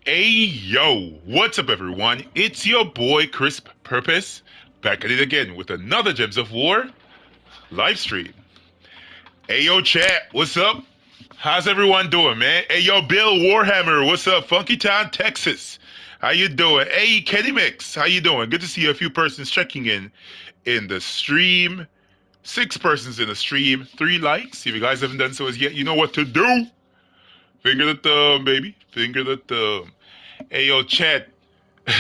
Hey yo, what's up everyone? It's your boy Crisp Purpose back at it again with another Gems of War live stream. Hey yo chat, what's up? How's everyone doing, man? Hey yo Bill Warhammer, what's up? Funky Town, Texas. How you doing? Hey Kenny Mix, how you doing? Good to see a few persons checking in the stream. 6 persons in the stream, 3 likes. If you guys haven't done so as yet, you know what to do. Finger the thumb, baby. Finger the thumb. Hey yo chat,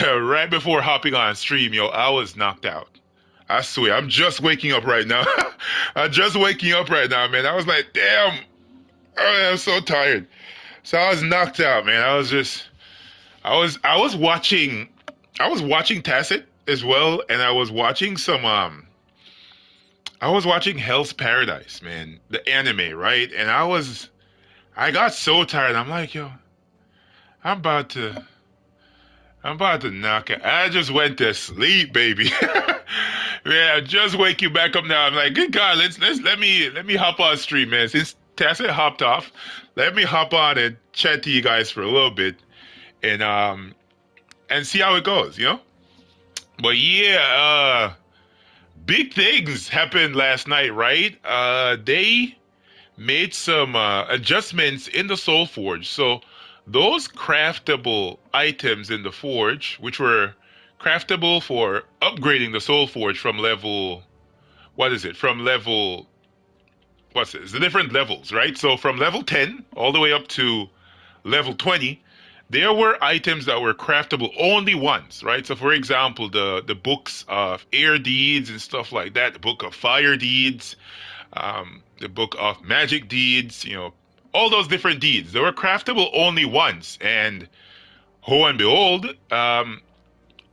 right before hopping on stream, yo, I was knocked out. I swear, I'm just waking up right now. I'm just waking up right now, man. I was like, damn, oh, I'm so tired. So I was knocked out, man. I was watching Tacit as well, and I was watching Hell's Paradise, man, the anime, right? And I got so tired. I'm like, yo, I'm about to, I'm about to knock it. I just went to sleep, baby. Man, I'm just waking back up now. I'm like, good God, let me hop on stream, man. Since Tessa hopped off, let me hop on and chat to you guys for a little bit and see how it goes, you know? But yeah, big things happened last night, right? They made some adjustments in the Soul Forge. So those craftable items in the Forge, which were craftable for upgrading the Soul Forge from level, what is it? From level, what's it? It's the different levels, right? So from level 10 all the way up to level 20, there were items that were craftable only once, right? So for example, the books of air deeds and stuff like that, the book of fire deeds, the book of magic deeds, you know, all those different deeds. They were craftable only once. And ho and behold,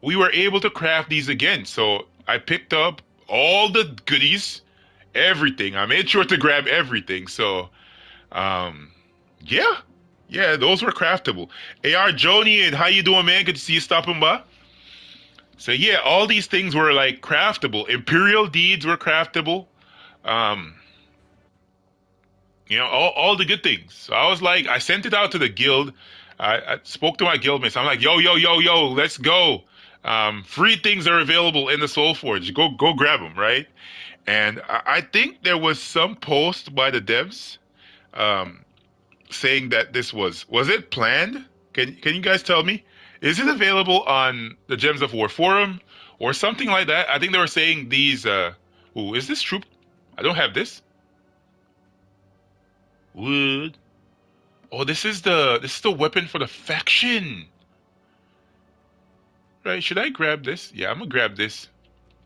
we were able to craft these again. So I picked up all the goodies, everything. I made sure to grab everything. So, um, yeah. Yeah, those were craftable. AR Joni, and how you doing, man? Good to see you stopping by. So yeah, all these things were like craftable. Imperial deeds were craftable. Um, you know, all the good things. So I was like, I sent it out to the guild. I spoke to my guildmates. I'm like, yo, let's go. Free things are available in the Soul Forge. Go grab them, right? And I think there was some post by the devs um, saying that this was it planned? Can you guys tell me? Is it available on the Gems of War forum or something like that? I think they were saying these. Ooh, is this troop? I don't have this. Wood. Oh, this is the weapon for the faction. Right? Should I grab this? Yeah, I'm gonna grab this.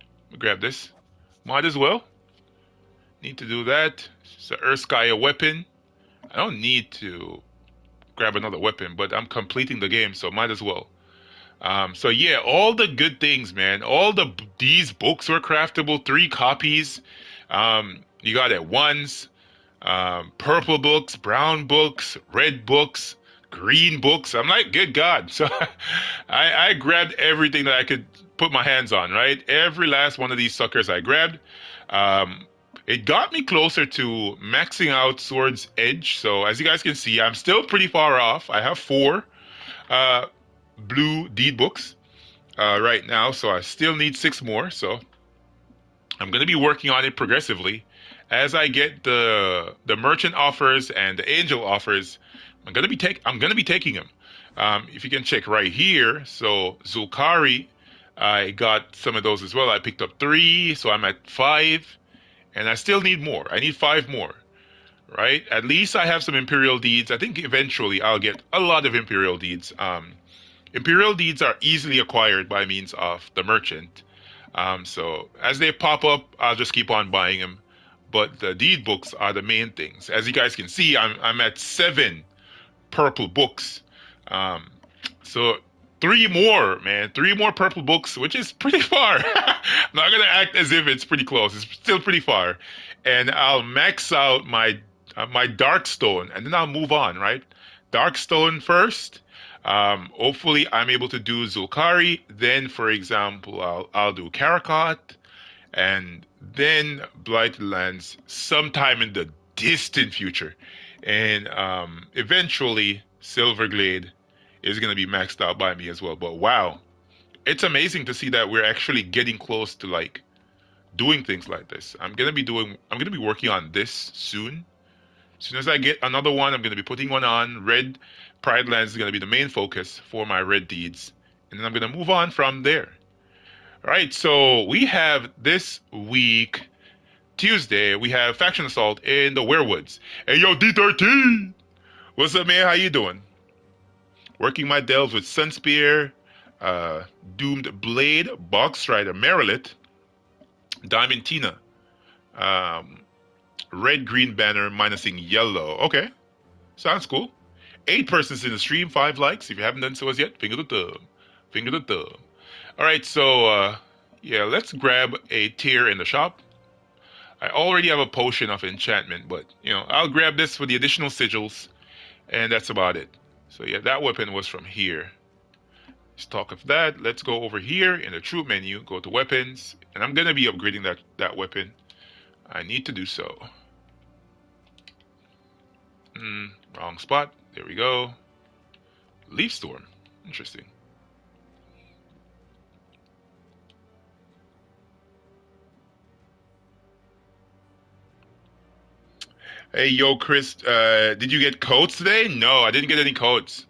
I'm gonna grab this. Might as well. Need to do that. It's an Urskaya weapon. I don't need to grab another weapon, but I'm completing the game, so might as well. So yeah, all the good things, man. These books were craftable. 3 copies. You got it once. Purple books, brown books, red books, green books. I'm like, good God. So I grabbed everything that I could put my hands on, right? Every last one of these suckers I grabbed. Um, it got me closer to maxing out Sword's Edge. So as you guys can see, I'm still pretty far off. I have 4 uh, blue deed books right now, so I still need 6 more. So I'm going to be working on it progressively as I get the merchant offers and the angel offers. I'm going to be taking them. If you can check right here, so Zulkari, I got some of those as well. I picked up 3, so I'm at 5, and I still need more. I need 5 more, right? At least I have some Imperial deeds. I think eventually I'll get a lot of Imperial deeds. Imperial deeds are easily acquired by means of the merchant. So as they pop up, I'll just keep on buying them. But the deed books are the main things. As you guys can see, I'm at 7 purple books. Um, so 3 more, man, 3 more purple books, which is pretty far. I'm not gonna act as if it's pretty close. It's still pretty far, and I'll max out my Darkstone, and then I'll move on. Right, Darkstone first. Hopefully, I'm able to do Zulkari. Then, for example, I'll do Karakot, and then Blighted Lands sometime in the distant future, and eventually Silverglade is going to be maxed out by me as well. But wow, it's amazing to see that we're actually getting close to like doing things like this. I'm gonna be working on this soon. As soon as I get another one, I'm gonna be putting one on. Red Pride Lands is gonna be the main focus for my red deeds, and then I'm gonna move on from there. All right, so we have this week, Tuesday, we have Faction Assault in the Werewoods. Hey yo, D13! What's up, man? How you doing? Working my delves with Sunspear, Doomed Blade, Box Strider, Marilith, Diamond Tina, um, red green banner minusing yellow. Okay, sounds cool. 8 persons in the stream, 5 likes. If you haven't done so as yet, finger the thumb. Finger the thumb. All right, so yeah, let's grab a tier in the shop. I already have a potion of enchantment, but I'll grab this for the additional sigils, and that's about it. So yeah, that weapon was from here. Let's talk of that. Let's go over here in the troop menu, go to weapons, and I'm gonna be upgrading that weapon. I need to do so. Wrong spot. There we go. Leaf Storm. Interesting. Hey, yo, Chris, did you get codes today? No, I didn't get any codes.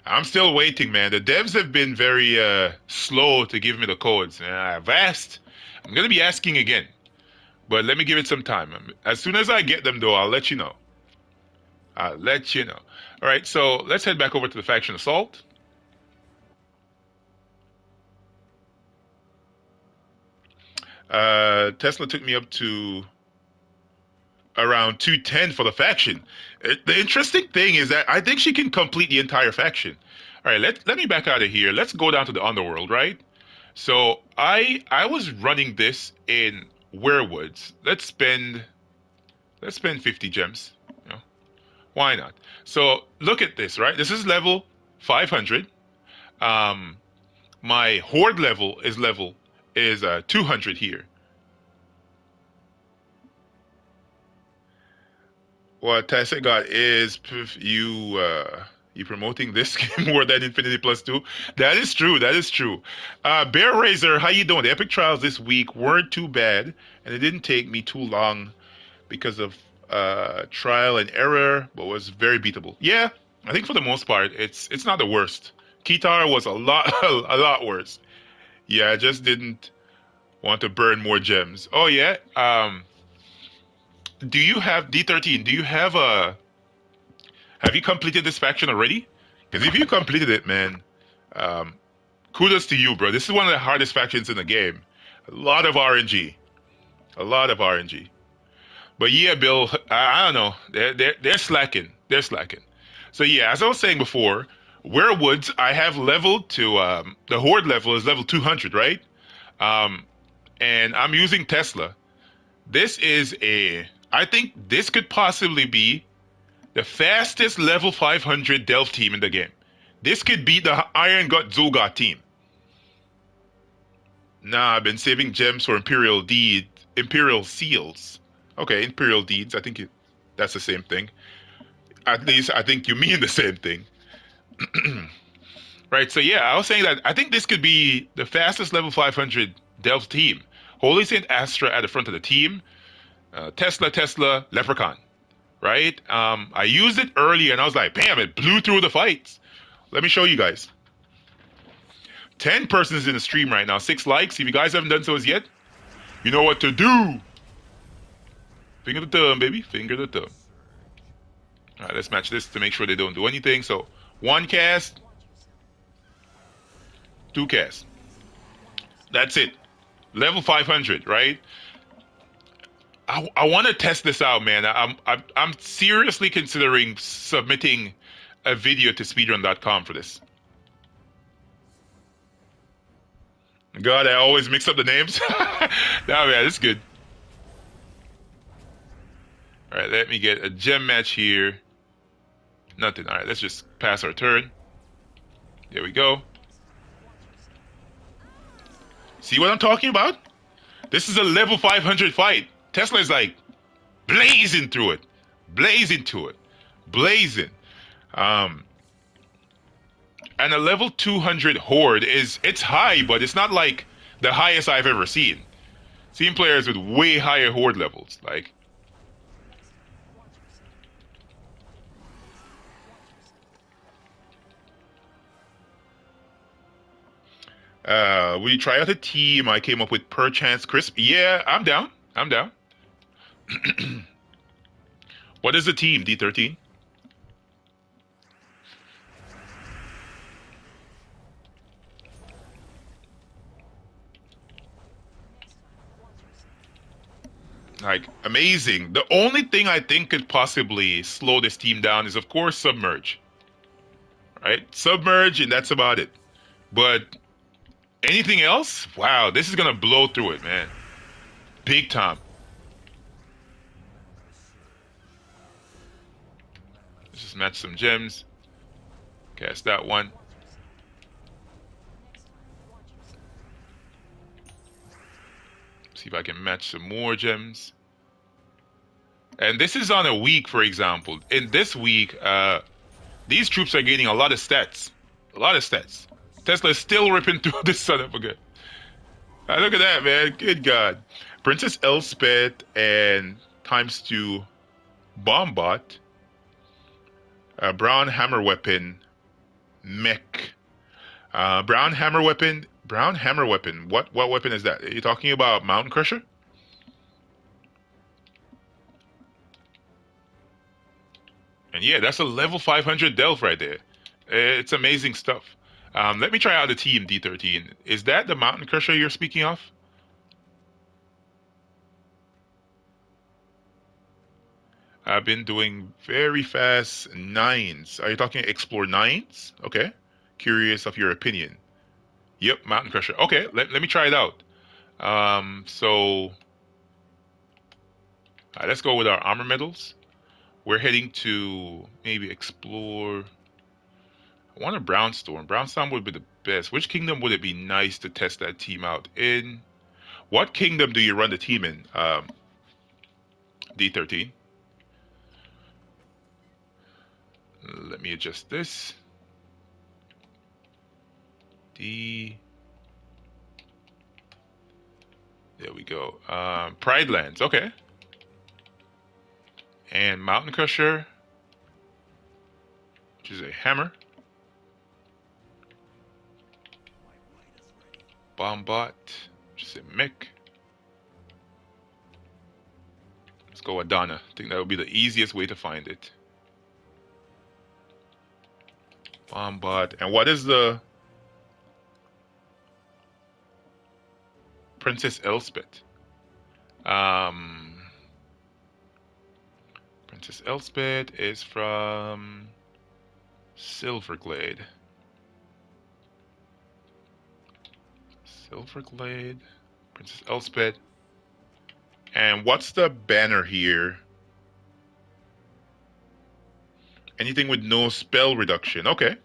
I'm still waiting, man. The devs have been very slow to give me the codes. I've asked. I'm going to be asking again. But let me give it some time. As soon as I get them, though, I'll let you know. I'll let you know. All right, so let's head back over to the Faction Assault. Tesla took me up to around 210 for the faction. The interesting thing is that I think she can complete the entire faction. All right, let me back out of here. Let's go down to the underworld, right? So I was running this in Werewoods. Let's spend 50 gems. Why not? So look at this, right? This is level 500. My horde level is 200 here. What Tessa got is you promoting this game more than Infinity Plus 2. That is true. That is true. Bear Razor, how you doing? The Epic Trials this week weren't too bad, and it didn't take me too long because of trial and error, but was very beatable. Yeah, I think for the most part, it's not the worst. Kitar was a lot worse. Yeah, I just didn't want to burn more gems. Oh yeah. Do you have D13? Do you have you completed this faction already? Because if you completed it, man, kudos to you, bro. This is one of the hardest factions in the game. A lot of RNG. A lot of RNG. But yeah, Bill, I don't know. They're slacking. They're slacking. So yeah, as I was saying before, Werewoods, I have leveled to the Horde level is level 200, right? And I'm using Tesla. I think this could possibly be the fastest level 500 Delve team in the game. This could be the Iron Gut Zul'Gott team. Nah, I've been saving gems for Imperial Seals. Okay, Imperial Deeds. I think that's the same thing. At least I think you mean the same thing. Right, so yeah, I was saying that I think this could be the fastest level 500 Delve team. Holy Saint Astra at the front of the team. Tesla, Leprechaun. Right? I used it earlier and I was like, bam, it blew through the fights. Let me show you guys. 10 persons in the stream right now, 6 likes. If you guys haven't done so as yet, you know what to do. Finger the thumb, baby. Finger the thumb. All right, let's match this to make sure they don't do anything. So, 1 cast, 2 casts. That's it. Level 500, right? I want to test this out, man. I'm seriously considering submitting a video to speedrun.com for this. God, I always mix up the names. No, man, it's good. All right, let me get a gem match here. Nothing. All right, let's just pass our turn. There we go. See what I'm talking about? This is a level 500 fight. Tesla is like blazing through it. Blazing to it. Blazing. And a level 200 horde it's high, but it's not like the highest I've ever seen. Seen players with way higher horde levels. Like, will you try out a team I came up with perchance crisp? Yeah, I'm down. I'm down. What is the team, D13? Like, amazing. The only thing I think could possibly slow this team down is, of course, submerge. Right? Submerge, and that's about it. But anything else? Wow, this is gonna blow through it, man. Big time. Let's just match some gems. Cast that one. See if I can match some more gems. And this is on a week, for example. In this week, these troops are gaining a lot of stats. A lot of stats. Tesla's still ripping through this son of a gun. Look at that, man. Good God. Princess Elspeth and times 2 Bombot. Brown hammer weapon. Mech. Brown hammer weapon. Brown hammer weapon. What weapon is that? Are you talking about Mountain Crusher? And yeah, that's a level 500 delve right there. It's amazing stuff. Let me try out the team D13. Is that the Mountain Crusher you're speaking of? I've been doing very fast nines. Are you talking explore nines? Okay. Curious of your opinion. Yep, Mountain Crusher. Okay, let me try it out. So let's go with our armor medals. We're heading to maybe explore. I want a Brownstorm. Brownstorm would be the best. Which kingdom would it be nice to test that team out in? What kingdom do you run the team in? D13. Let me adjust this. D. There we go. Pride Lands. Okay. And Mountain Crusher, which is a hammer. Bombot, which is a mech. Let's go Adana. I think that would be the easiest way to find it. Bombot. And what is the Princess Elspeth? Princess Elspeth is from Silverglade. Silverglade. Princess Elspeth. And what's the banner here? Anything with no spell reduction. Okay.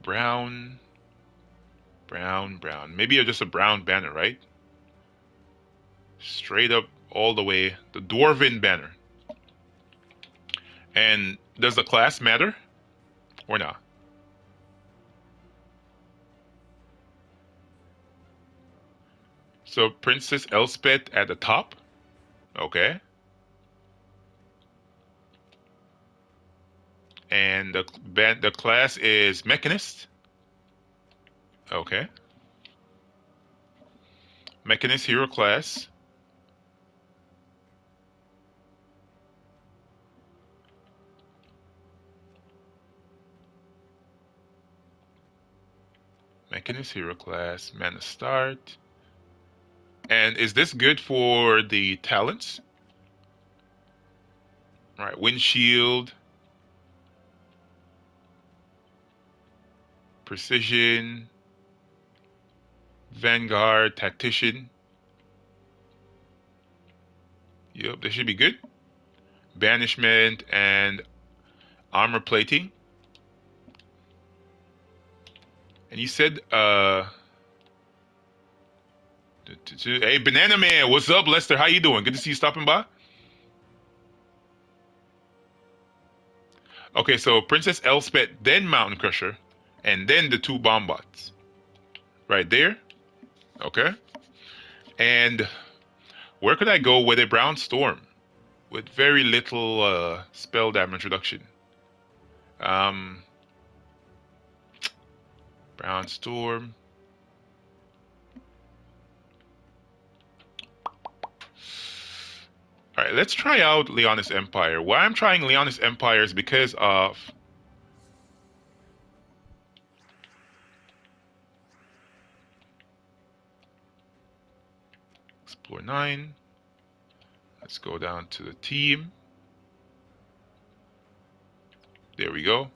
Brown. Brown, brown. Maybe just a brown banner, right? Straight up all the way. The Dwarven banner. And does the class matter? Or not? So Princess Elspeth at the top. Okay. And the class is Mechanist. Okay. Mechanist hero class. Mechanist hero class. Mana start. And is this good for the talents? All right. Windshield. Precision. Vanguard. Tactician. Yep, this should be good. Banishment and armor plating. And you said, hey, Banana Man, what's up, Lester? How you doing? Good to see you stopping by. Okay, so Princess Elspeth, then Mountain Crusher, and then the two bomb bots. Right there. Okay. And where could I go with a Brown Storm with very little spell damage reduction? Um, Brown Storm. All right, let's try out Leonis Empire. Why I'm trying Leonis Empire is because of Explore 9. Let's go down to the team. There we go.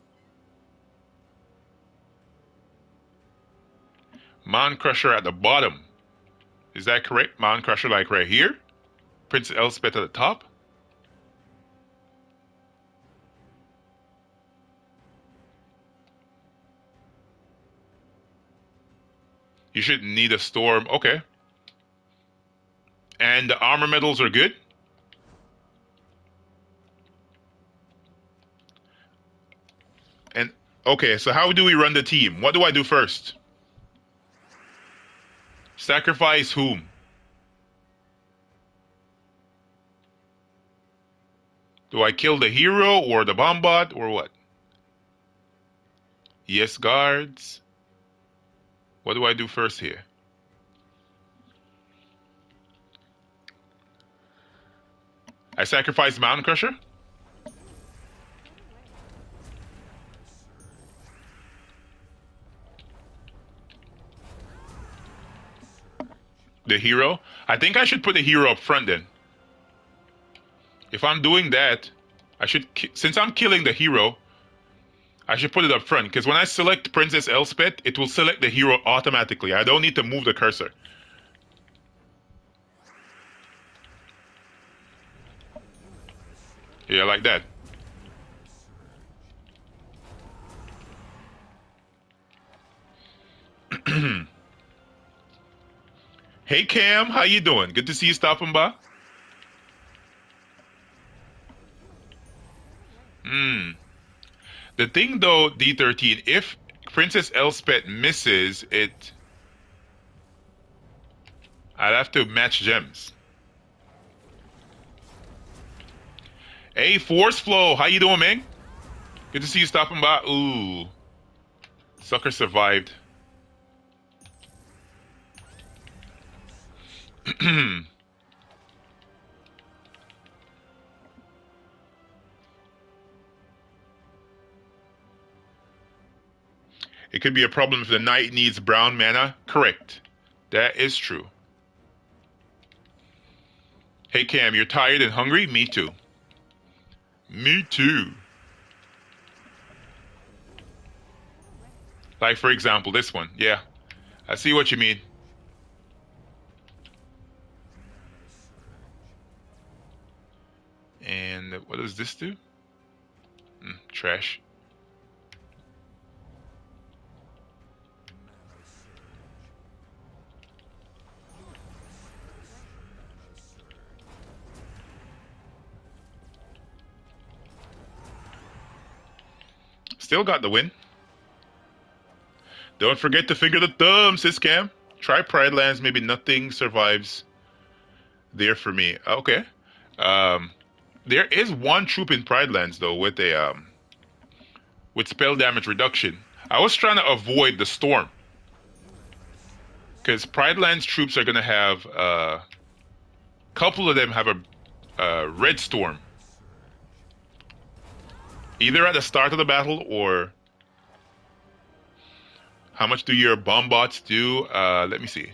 Mountain Crusher at the bottom. Is that correct? Mountain Crusher like right here? Prince Elspeth at the top? You shouldn't need a storm. Okay. And the armor medals are good? And okay, so how do we run the team? What do I do first? Sacrifice whom? Do I kill the hero or the bomb bot or what? Yes, guards. What do I do first here? I sacrifice Mountain Crusher? The hero? I think I should put the hero up front then. If I'm doing that, I should, since I'm killing the hero, I should put it up front, because when I select Princess Elspeth, it will select the hero automatically. I don't need to move the cursor. Yeah, like that. Hey Cam, how you doing? Good to see you stopping by. Hmm. The thing though, D13, if Princess Elspeth misses it, I'd have to match gems. Hey, Force Flow, how you doing, man? Good to see you stopping by. Ooh. Sucker survived. It could be a problem if the knight needs brown mana. Correct. That is true. Hey Cam, you're tired and hungry? Me too. Me too. Like for example, this one. Yeah. I see what you mean. And what does this do? Trash. Still got the win. Don't forget to finger the thumb, sis Cam. Try Pride Lands, maybe nothing survives there for me. Okay. Um, there is one troop in Pride Lands though with spell damage reduction. I was trying to avoid the storm. Because Pride Lands troops are gonna have couple of them have a red storm. Either at the start of the battle or how much do your bomb bots do? Let me see.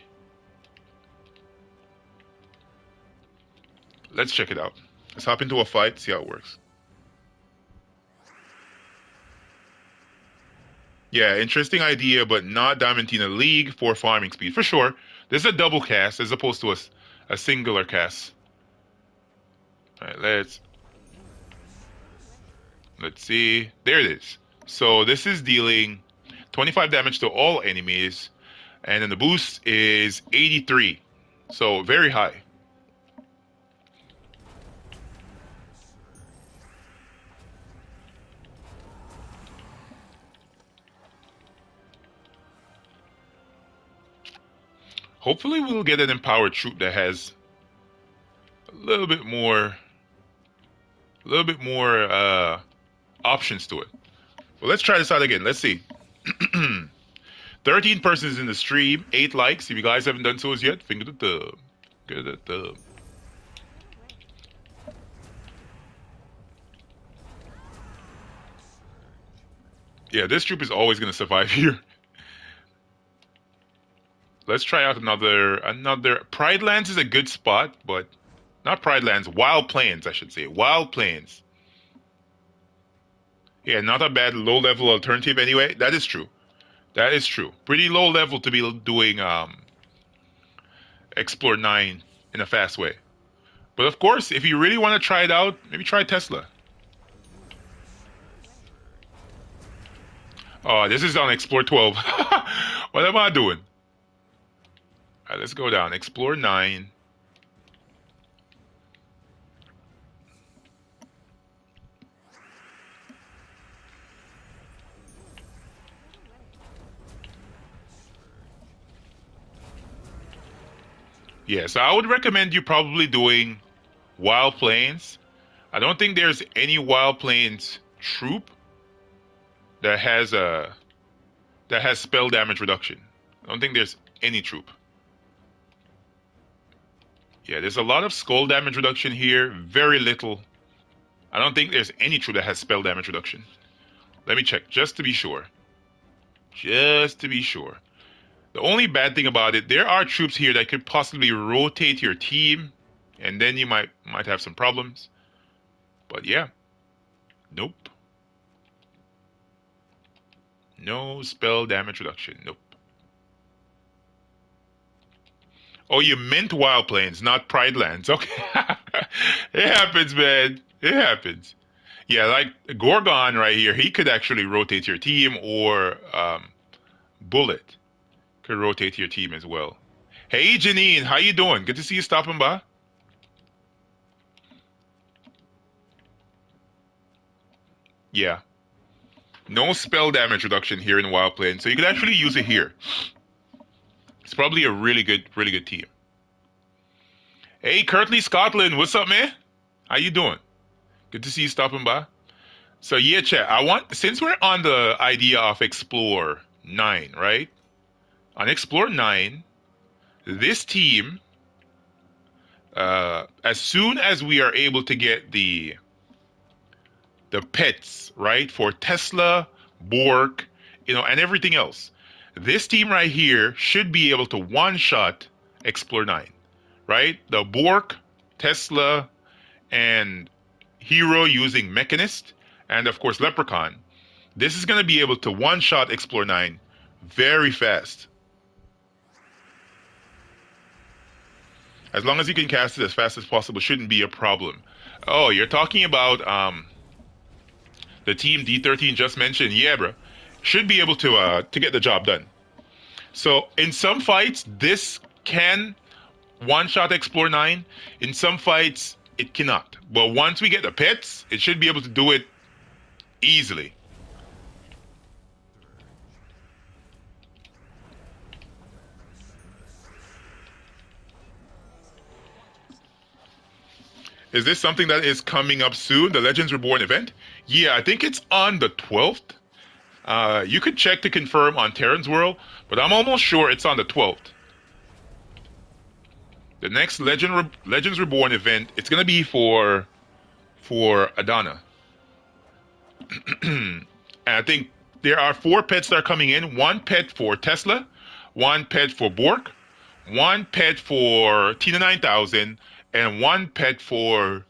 Let's check it out. Let's hop into a fight, see how it works. Yeah, interesting idea, but not Diamantina League for farming speed. For sure. This is a double cast as opposed to a singular cast. Alright, let's see. There it is. So this is dealing 25 damage to all enemies, and then the boost is 83. So very high. Hopefully we'll get an empowered troop that has a little bit more options to it. Well, let's try this out again. Let's see. 13 persons in the stream, 8 likes. If you guys haven't done so as yet, finger the thumb. Finger the thumb. Yeah, this troop is always going to survive here. Let's try out another. Pride Lands is a good spot, but not Pride Lands. Wild Plains, I should say. Wild Plains. Yeah, not a bad low-level alternative anyway. That is true. That is true. Pretty low level to be doing Explore 9 in a fast way. But of course, if you really want to try it out, maybe try Tesla. Oh, this is on Explore 12. What am I doing? All right, let's go down. Explore 9. Yeah, so I would recommend you probably doing Wild Plains. I don't think there's any Wild Plains troop that has spell damage reduction. I don't think there's any troop. Yeah, there's a lot of skull damage reduction here, very little. I don't think there's any troop that has spell damage reduction. Let me check, just to be sure. Just to be sure. The only bad thing about it, there are troops here that could possibly rotate your team, and then you might have some problems. But yeah. Nope. No spell damage reduction. Nope. Oh, you meant Wild Plains, not Pride Lands. Okay. It happens, man. It happens. Yeah, like Gorgon right here, he could actually rotate your team, or Bullet could rotate your team as well. Hey, Janine, how you doing? Good to see you stopping by. Yeah. No spell damage reduction here in Wild Plains, so you could actually use it here. It's probably a really good team. Hey, Curtly Scotland, what's up, man? How you doing? Good to see you stopping by. So yeah, chat. Since we're on the idea of Explore 9, right? On Explore 9, this team, as soon as we are able to get the pets, right, for Tesla, Bork, and everything else, this team right here should be able to one-shot Explore 9, right? The Bork, Tesla, and Hero using Mechanist, and of course Leprechaun. This is going to be able to one-shot Explore 9 very fast. As long as you can cast it as fast as possible, shouldn't be a problem. Oh, you're talking about the team D13 just mentioned. Yeah, bro. Should be able to get the job done. So in some fights, this can one-shot Explore 9. In some fights, it cannot. But once we get the pets, it should be able to do it easily. Is this something that is coming up soon, the Legends Reborn event? Yeah, I think it's on the 12th. You could check to confirm on Terran's World, but I'm almost sure it's on the 12th. The next Legends Reborn event, it's going to be for Adana. And I think there are 4 pets that are coming in. 1 pet for Tesla, 1 pet for Bork, 1 pet for Tina 9000, and 1 pet for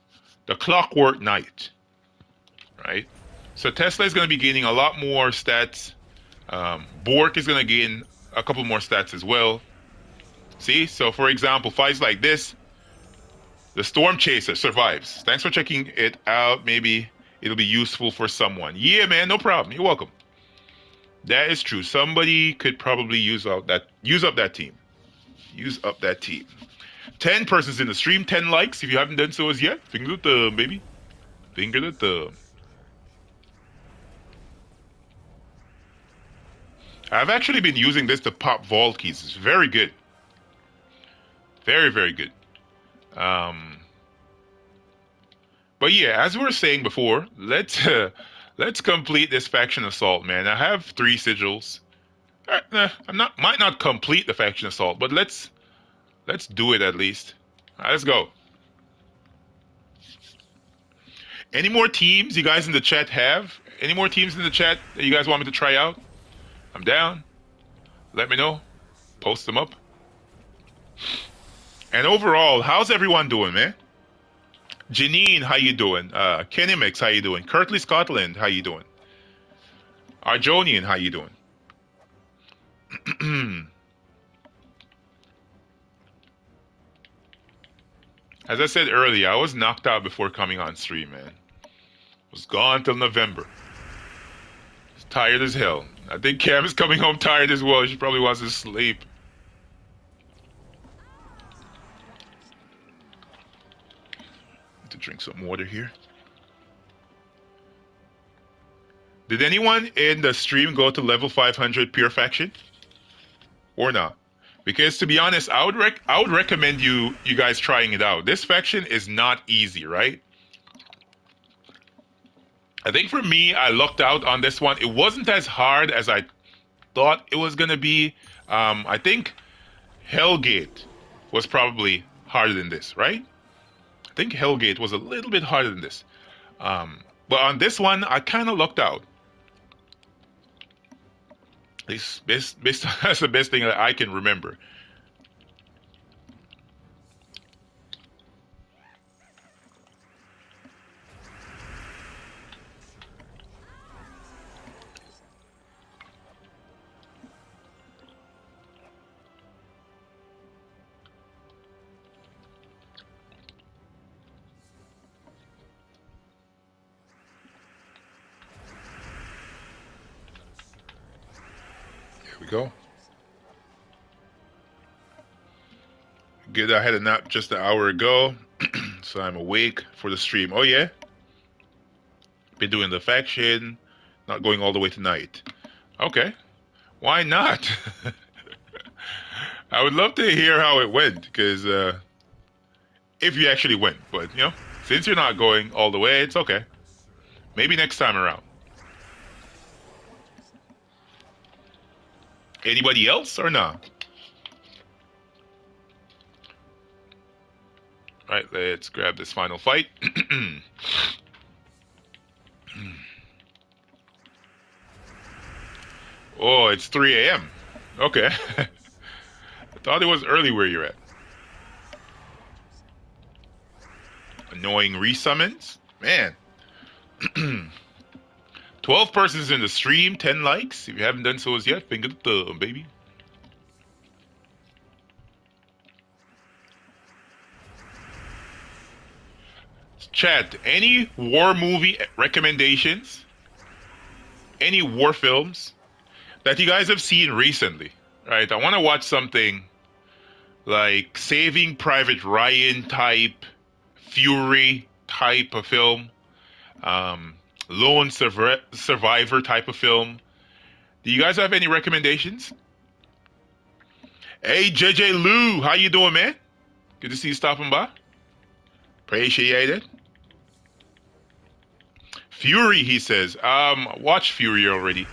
the Clockwork Knight. Right? So Tesla is going to be gaining a lot more stats. Bork is going to gain a couple more stats as well. See? So for example, fights like this, the Storm Chaser survives. Thanks for checking it out. Maybe it'll be useful for someone. Yeah, man, no problem. You're welcome. That is true. Somebody could probably use up that team. Use up that team. 10 persons in the stream, 10 likes. If you haven't done so as yet, finger the thumb, baby. Finger the thumb. I've actually been using this to pop vault keys. It's very good. Very, very good. Um, but yeah, as we were saying before, let's complete this faction assault, man. I have 3 sigils. I'm not might not complete the faction assault, but let's do it at least. All right, let's go. Any more teams you guys in the chat have? Any more teams in the chat that you guys want me to try out? I'm down. Let me know. Post them up. And overall, how's everyone doing, man? Janine, how you doing? Kenimix, how you doing? Kirtley Scotland, how you doing? Arjonian, how you doing? As I said earlier, I was knocked out before coming on stream, man. Was gone till November. Was tired as hell. I think Cam is coming home tired as well. She probably wants to sleep. Need to drink some water here. Did anyone in the stream go to level 500 pure faction? Or not? Because to be honest, I would recommend you guys trying it out. This faction is not easy, right? I think for me, I lucked out on this one. It wasn't as hard as I thought it was gonna be. I think Hellgate was probably harder than this, right? I think Hellgate was a little bit harder than this. But on this one, I kind of lucked out. At least that's the best thing that I can remember. We go. Good. I had a nap just an hour ago, so I'm awake for the stream. Oh yeah, been doing the faction, not going all the way tonight. Okay, why not? I would love to hear how it went, because if you actually went, but since you're not going all the way, it's okay. Maybe next time around. Anybody else or not? All right, let's grab this final fight. Oh, it's 3 a.m. Okay. I thought it was early where you're at. Annoying resummons? Man. 12 persons in the stream, 10 likes. If you haven't done so as yet, finger the thumb, baby. Chat, any war movie recommendations? Any war films that you guys have seen recently? Right, I want to watch something like Saving Private Ryan type, Fury type of film, Lone Survivor type of film. Do you guys have any recommendations? Hey, JJ Lou, how you doing, man? Good to see you stopping by. Appreciate it. Fury, he says. Watch Fury already.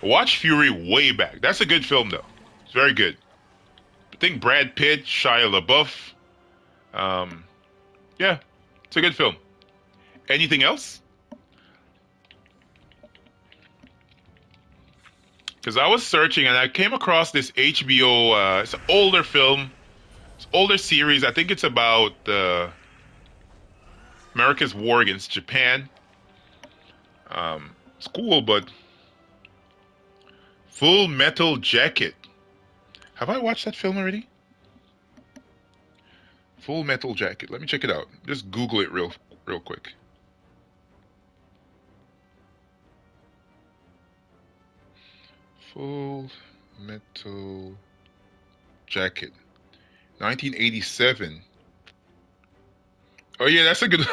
Watch Fury way back. That's a good film, though. It's very good. I think Brad Pitt, Shia LaBeouf. Yeah, it's a good film. Anything else? Because I was searching and I came across this HBO. It's an older film. It's an older series. I think it's about America's war against Japan. It's cool, but Full Metal Jacket. Have I watched that film already? Full Metal Jacket. Let me check it out. Just Google it real quick. Full Metal Jacket. 1987. Oh yeah, that's a good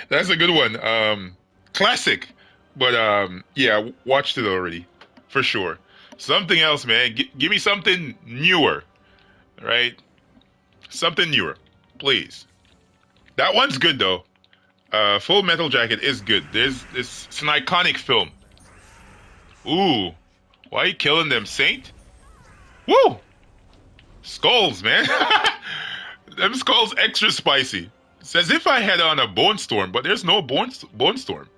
that's a good one. Classic. But yeah, watched it already. For sure. Something else, man. Give me something newer. Right? Something newer, please. That one's good though. Full Metal Jacket is good. It's an iconic film. Ooh, why are you killing them, Saint? Woo! Skulls, man. Them skulls extra spicy. It's as if I had on a bone storm, but there's no bone storm.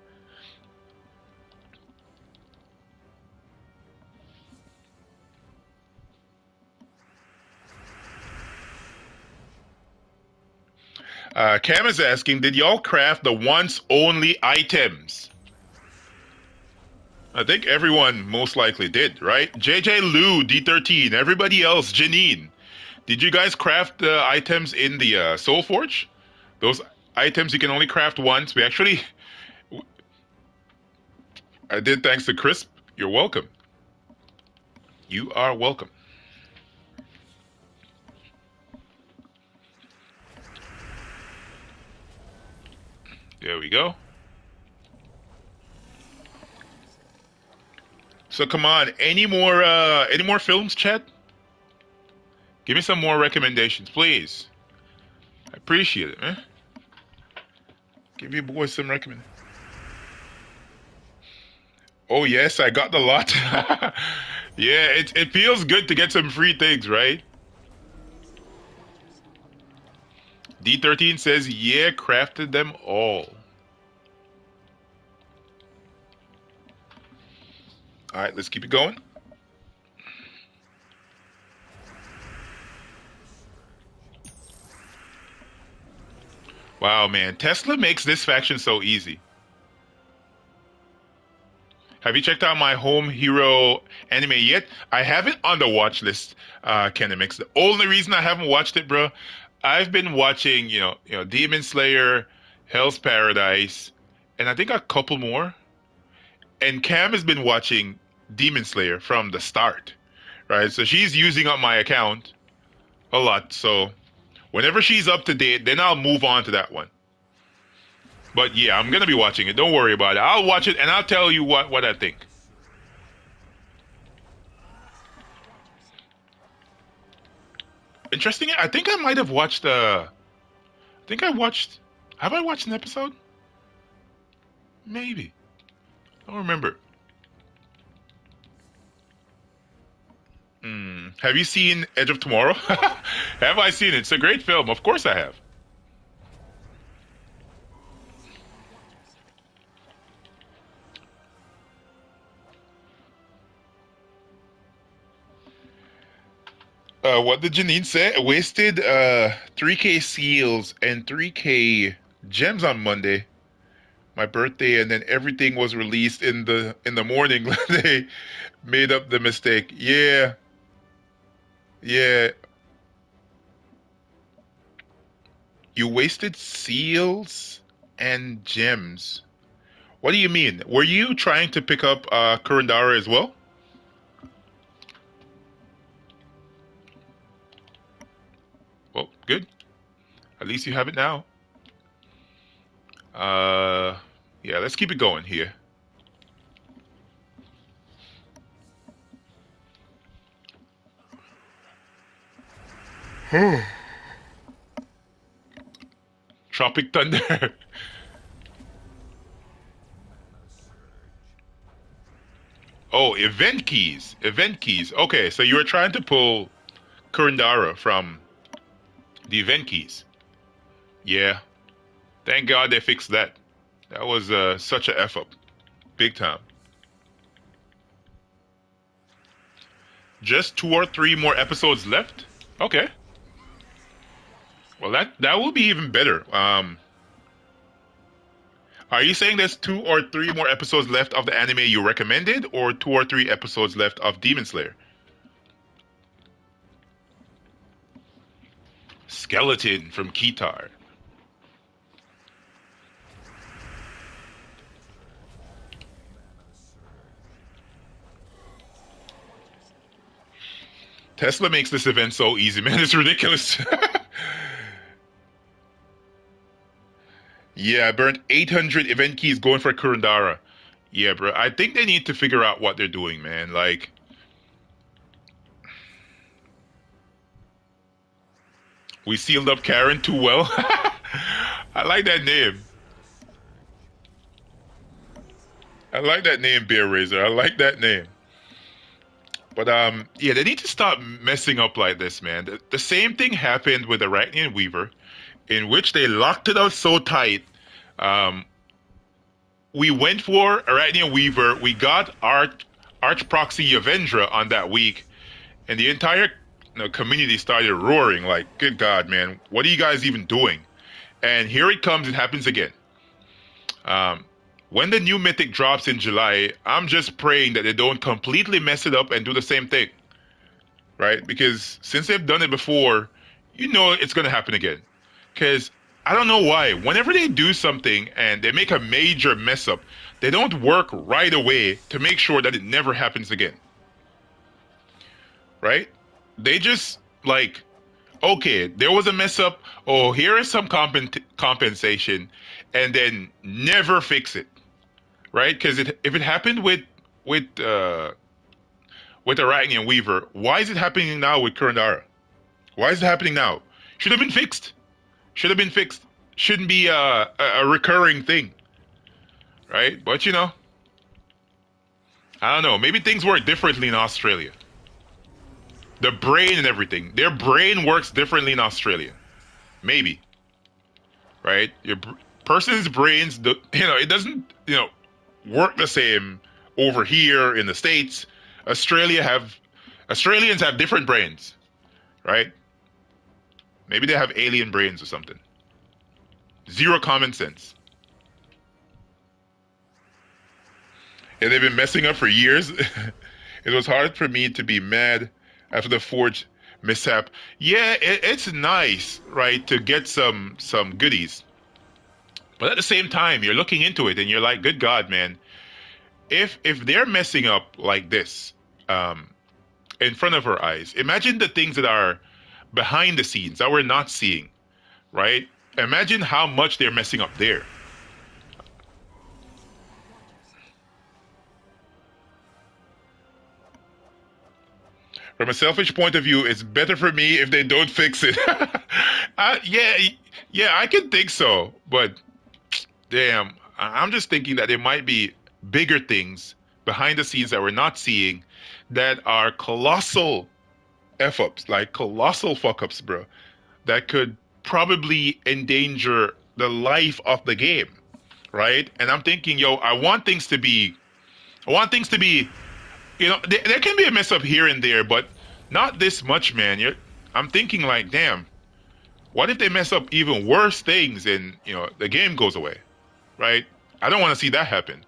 Cam is asking, did y'all craft the once only items? I think everyone most likely did, right? JJ Lou, D13, everybody else, Janine. Did you guys craft the items in the Soul Forge? Those items you can only craft once. We actually, I did thanks to Crisp. You're welcome. You are welcome. There we go. So come on, any more films, chat? Give me some more recommendations, please. I appreciate it, man. Give you boys some recommendations. Oh yes, I got the lot. Yeah, it feels good to get some free things, right? D13 says, yeah, crafted them all. All right, let's keep it going. Wow, man. Tesla makes this faction so easy. Have you checked out my home hero anime yet? I haven't on the watch list, Kenemix. The only reason I haven't watched it, bro, I've been watching, Demon Slayer, Hell's Paradise, and I think a couple more. And Cam has been watching Demon Slayer from the start, right? So she's using up my account a lot. So whenever she's up to date, then I'll move on to that one. But yeah, I'm gonna be watching it. Don't worry about it. I'll watch it and I'll tell you what I think. Interesting. I think I might have watched. I think I watched. Have I watched an episode? Maybe. I don't remember. Have you seen Edge of Tomorrow? Have I seen it? It's a great film. Of course I have. What did Janine say? I wasted 3K seals and 3K gems on Monday, my birthday, and then everything was released in the morning. They made up the mistake. Yeah, yeah. You wasted seals and gems. What do you mean? Were you trying to pick up Kurandara as well? Well, good. At least you have it now. Yeah, let's keep it going here. Tropic Thunder. Oh, event keys. Event keys. Okay, so you were trying to pull Kurandara from the event keys. Yeah. Thank God they fixed that. That was such a F up. Big time. Just 2 or 3 more episodes left? Okay. Well, that will be even better. Are you saying there's 2 or 3 more episodes left of the anime you recommended, or 2 or 3 episodes left of Demon Slayer? Skeleton from Kitar. Tesla makes this event so easy, man. It's ridiculous. Yeah, I burned 800 event keys going for Kurandara. Yeah, bro. I think they need to figure out what they're doing, man. We sealed up Karen too well. I like that name. I like that name, Bear Razor. I like that name. But yeah, they need to stop messing up like this, man. The same thing happened with Arachnian Weaver, in which they locked it out so tight. Um, we went for Arachnian Weaver. We got Arch Proxy Avendra on that week, and the entire community started roaring like, "Good God, man! What are you guys even doing?" And here it comes. It happens again. Um, when the new mythic drops in July, I'm just praying that they don't completely mess it up and do the same thing, right? Because since they've done it before, you know it's going to happen again. Because I don't know why. Whenever they do something and they make a major mess up, they don't work right away to make sure that it never happens again, right? They just like, okay, there was a mess up. Oh, here is some compensation, and then never fix it, right? Because if it happened with uh, with Arachne and Weaver, why is it happening now with Kurandara? Why is it happening now? Should have been fixed. Should have been fixed. Shouldn't be a recurring thing, right? But I don't know. Maybe things work differently in Australia. The brain and everything. Their brain works differently in Australia. Maybe, right? Person's brains, it doesn't, work the same over here in the States. Australians have different brains, right? Maybe they have alien brains or something. Zero common sense. And they've been messing up for years. It was hard for me to be mad after the Forge mishap. Yeah, it's nice, right, to get some goodies. But at the same time, you're looking into it and you're like, good God, man. If they're messing up like this, um, in front of our eyes, imagine the things that are behind the scenes that we're not seeing, right? Imagine how much they're messing up there. From a selfish point of view, it's better for me if they don't fix it. Yeah, yeah, I can think so, but damn, I'm just thinking that there might be bigger things behind the scenes that we're not seeing that are colossal f ups, like colossal fuck ups, bro, that could probably endanger the life of the game, right? And I'm thinking, yo, I want things to be, there can be a mess up here and there, but not this much, man. I'm thinking like, damn, what if they mess up even worse things and the game goes away, right? I don't want to see that happen,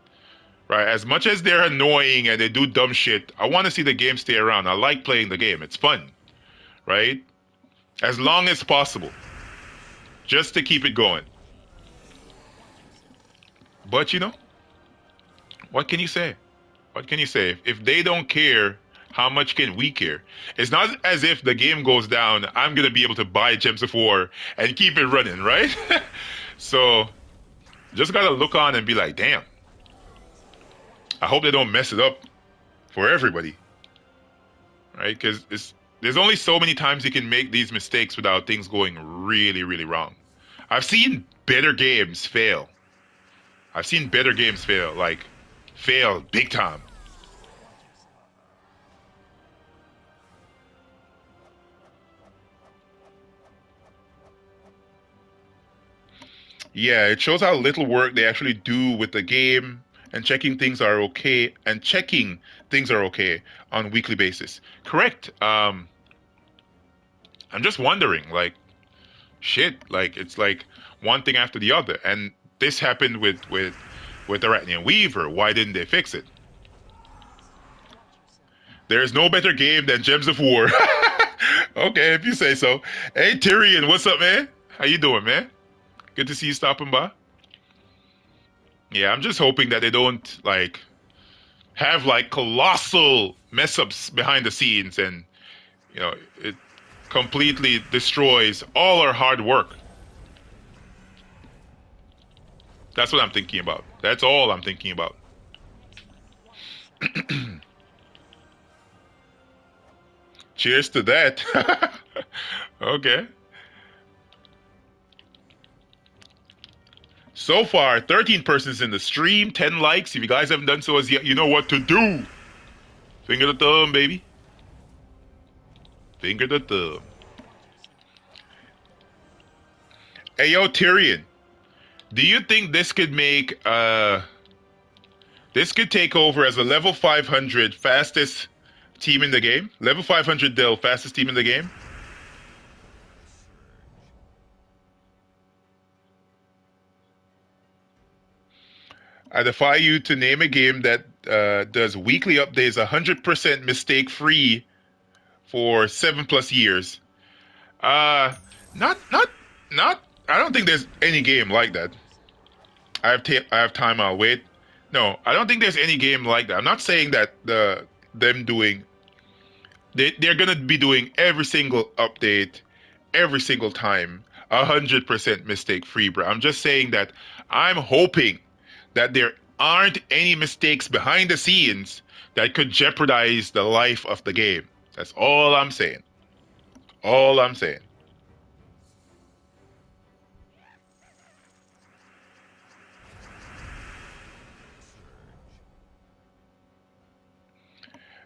right? As much as they're annoying and they do dumb shit, I want to see the game stay around. I like playing the game; it's fun, right? As long as possible, just to keep it going. But what can you say? What can you say? If they don't care, how much can we care? It's not as if the game goes down, I'm gonna be able to buy Gems of War and keep it running, right? So just gotta look on and be like, damn. I hope they don't mess it up for everybody, right? Because there's only so many times you can make these mistakes without things going really, really wrong. I've seen better games fail. I've seen better games fail, like fail big time. Yeah, it shows how little work they actually do with the game and checking things are okay on a weekly basis. Correct. I'm just wondering, like, shit, like it's like one thing after the other. And this happened with Arachnian Weaver. Why didn't they fix it? There's no better game than Gems of War. Okay, if you say so. Hey Tyrion, what's up, man? How you doing, man? Good to see you stopping by. Yeah, I'm just hoping that they don't like have like colossal mess ups behind the scenes and it completely destroys all our hard work. That's what I'm thinking about. That's all I'm thinking about. Cheers to that. Okay. So far, 13 persons in the stream, 10 likes. If you guys haven't done so as yet, you know what to do. Finger the thumb, baby. Finger the thumb. Hey, yo, Tyrion. Do you think this could make, this could take over as a level 500 fastest team in the game? Level 500 Dell, fastest team in the game? I defy you to name a game that does weekly updates 100% mistake free for 7+ years. Not, not, not. I don't think there's any game like that. I have time. I'll wait. No, I don't think there's any game like that. I'm not saying that them doing. They're gonna be doing every single update, every single time, 100% mistake free, bro. I'm just saying that I'm hoping that there aren't any mistakes behind the scenes that could jeopardize the life of the game. That's all I'm saying. All I'm saying.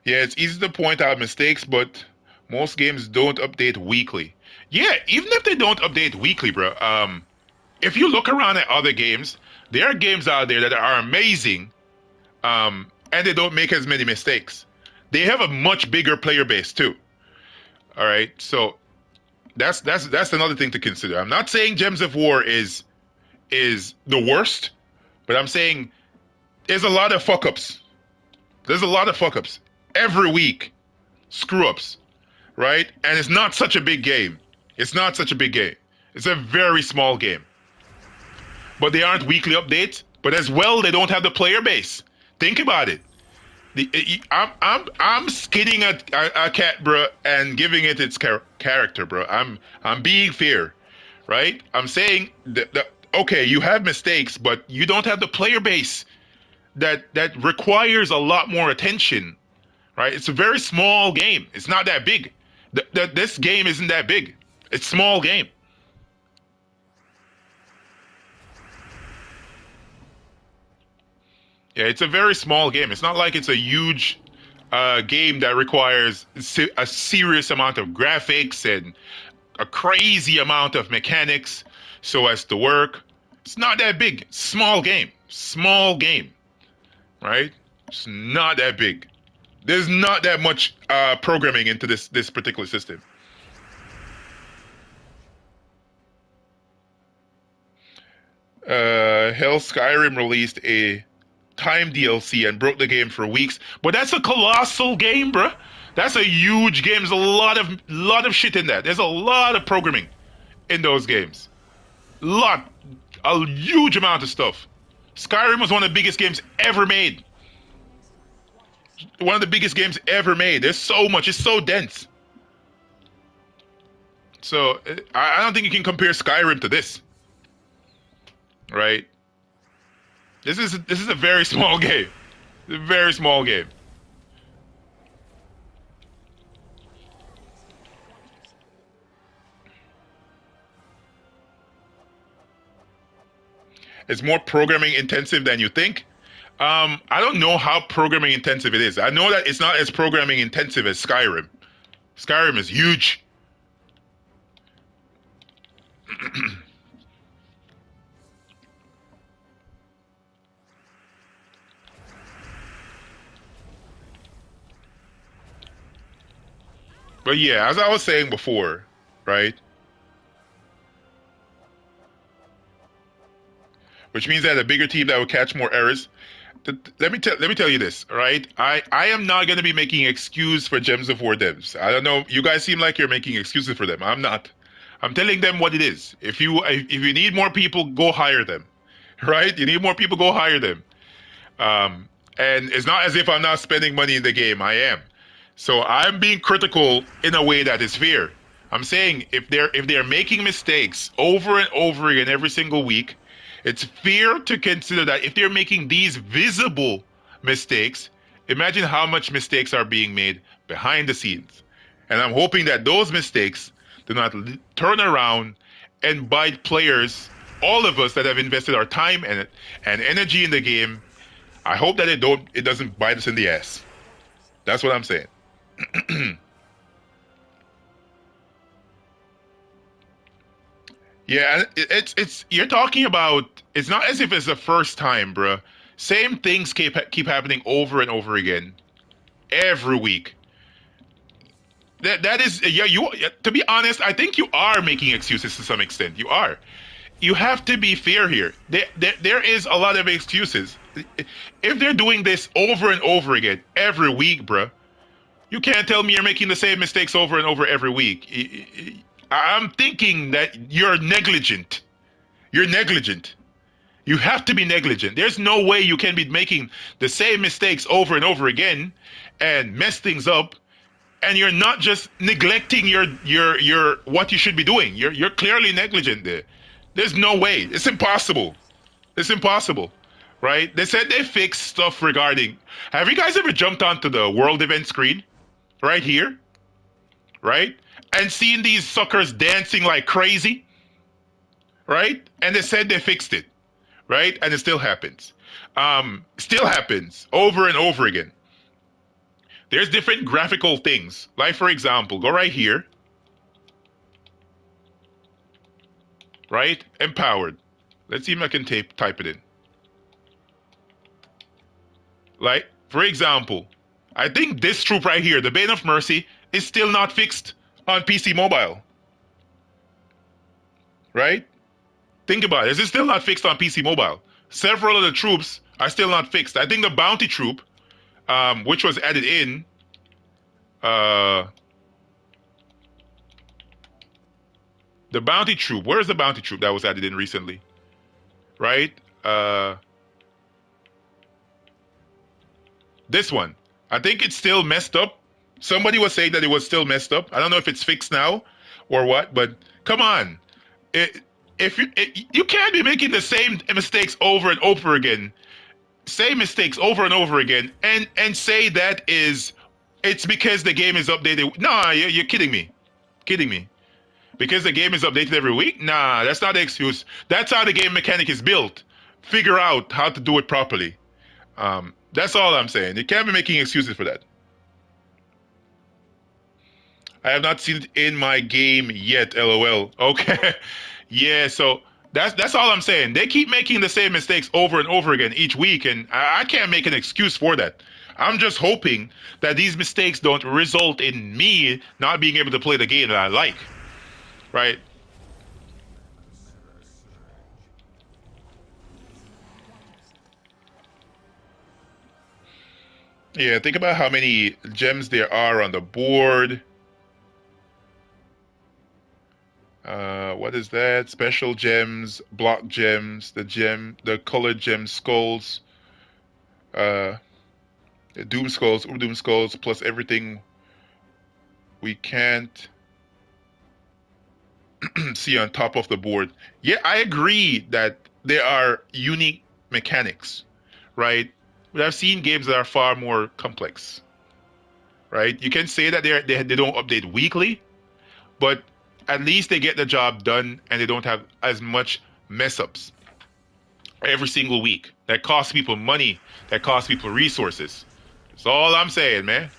Yeah, it's easy to point out mistakes, but most games don't update weekly. Yeah, even if they don't update weekly, bro. If you look around at other games, there are games out there that are amazing, and they don't make as many mistakes. They have a much bigger player base too. All right, so that's another thing to consider. I'm not saying Gems of War is the worst, but I'm saying there's a lot of fuck ups. There's a lot of fuck ups every week, screw ups, right? And it's not such a big game. It's not such a big game. It's a very small game. But they aren't weekly updates. But as well, they don't have the player base. Think about it. I'm skinning a cat, bro, and giving it its character, bro. I'm being fair, right? I'm saying that okay, you have mistakes, but you don't have the player base that requires a lot more attention, right? It's a very small game. It's not that big. This game isn't that big. It's a small game. Yeah, it's a very small game. It's not like it's a huge game that requires a serious amount of graphics and a crazy amount of mechanics so as to work. It's not that big. Small game. Small game. Right? It's not that big. There's not that much programming into this particular system. Hell, Skyrim released a time DLC and broke the game for weeks. But that's a colossal game, bro. That's a huge game. There's a lot of shit in that. There's a lot of programming in those games. A huge amount of stuff. Skyrim was one of the biggest games ever made. One of the biggest games ever made. There's so much. It's so dense. So I don't think you can compare Skyrim to this, right? This is a very small game. It's a very small game. It's more programming intensive than you think. I don't know how programming intensive it is. I know that it's not as programming intensive as Skyrim. Skyrim is huge. But yeah, as I was saying before, right? Which means that a bigger team that will catch more errors. Let me tell you this, right? I am not going to be making excuse for Gems of War devs. I don't know. You guys seem like you're making excuses for them. I'm not. I'm telling them what it is. If you need more people, go hire them, right? You need more people, go hire them. And it's not as if I'm not spending money in the game. I am. So I'm being critical in a way that is fair. I'm saying if they're making mistakes over and over again every single week, it's fair to consider that if they're making these visible mistakes, imagine how much mistakes are being made behind the scenes. And I'm hoping that those mistakes do not turn around and bite players all of us that have invested our time and energy in the game, I hope that it doesn't bite us in the ass. That's what I'm saying. Yeah, it's you're talking about. It's not as if it's the first time, bruh. Same things keep happening over and over again every week. That is, yeah. You, to be honest, I think you are making excuses to some extent. You are. You have to be fair here. There is a lot of excuses. If they're doing this over and over again every week, bruh, you can't tell me you're making the same mistakes over and over every week. I'm thinking that you're negligent. You're negligent. You have to be negligent. There's no way you can be making the same mistakes over and over again and mess things up, and you're not just neglecting your what you should be doing. You're clearly negligent there. There's no way. It's impossible. It's impossible. Right? They said they fixed stuff regarding. Have you guys ever jumped onto the world event screen? Right here? Right? And seen these suckers dancing like crazy? Right? And they said they fixed it. Right? And it still happens. Still happens over and over again. There's different graphical things. Like, for example, go right here. Right? Empowered. Let's see if I can type it in. Like, for example, I think this troop right here, the Bane of Mercy, is still not fixed on PC Mobile. Right? Think about it. Is it still not fixed on PC Mobile? Several of the troops are still not fixed. I think the Bounty Troop, which was added in, the Bounty Troop, where's the Bounty Troop that was added in recently? Right? This one. I think it's still messed up. Somebody was saying that it was still messed up. I don't know if it's fixed now or what, but come on. You can't be making the same mistakes over and over again. Same mistakes over and over again and say that it's because the game is updated. Nah, you're kidding me. Kidding me. Because the game is updated every week? Nah, that's not the excuse. That's how the game mechanic is built. Figure out how to do it properly. That's all I'm saying. You can't be making excuses for that. I have not seen it in my game yet, LOL. Okay. Yeah, so that's all I'm saying. They keep making the same mistakes over and over again each week, and I can't make an excuse for that. I'm just hoping that these mistakes don't result in me not being able to play the game that I like. Right? Yeah, think about how many gems there are on the board. What is that? Special gems, block gems, the colored gem skulls, the doom skulls, plus everything we can't see on top of the board. Yeah, I agree that there are unique mechanics, right? But I've seen games that are far more complex, right? You can say that they don't update weekly, but at least they get the job done and they don't have as much mess ups every single week. That costs people money, that costs people resources. That's all I'm saying, man.